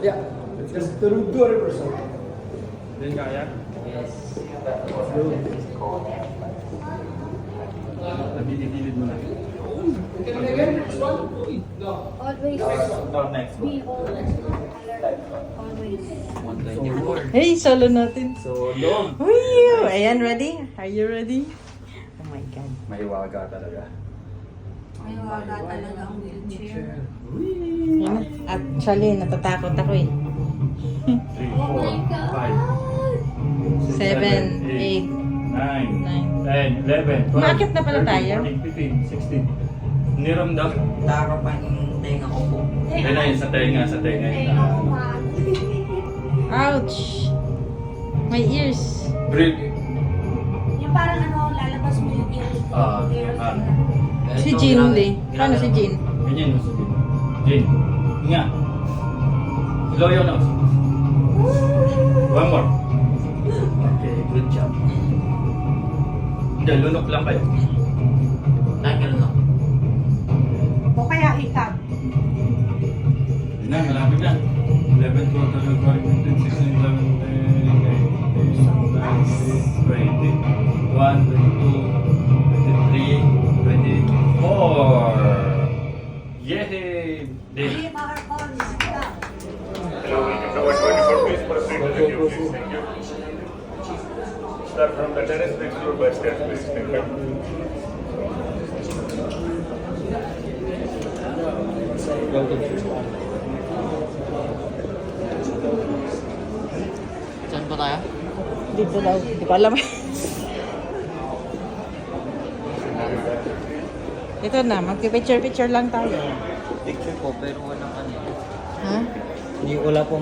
Yeah. Just to do a reversal. Din kaya? Yes. Nabilid-bilid mo na. Okay, again, next one. No. Always Next be always. Always. Hey, solo natin. Solo. Woo! Ayan, ready? Are you ready? Oh my God. Mahiwaga talaga. May waga talaga ang wheelchair. Yan na. Actually, natatakot ako eh. 3, Oh my 4, God! 5, 7, 8, 9, 10, 11, 12, Umaakit na pala tayo. 14, 15, 16. Niramdam. Tara pa yung tenga ko po. Ayun na yun, sa tenga yun. Ouch! My ears. Breathe. Yung parang ano, lalabas mo yung ears. Si Jean Lee. Paano si Jean? Ganyan mo sabihin. Jane. Nga. Loyo na. One more. Okay, good job. Hindi, lunok lang kayo. Nagano na. O kaya ikab. Yun na, malapit na. 11, 12, 13, 14, 15, 16, 17, 18, 19, 20, 21, 22, 23, 24. Yay! Hindi, Marcon. Ikab. Number 24, please proceed to the duties. Thank you. Start from the terrace, next floor by stairs, please. Thank you. Saan pa tayo? Dito daw. Hindi ko alam. Ito na, magpipicture-picture lang tayo. Picture ko pero walang ano. Ha? Hindi wala po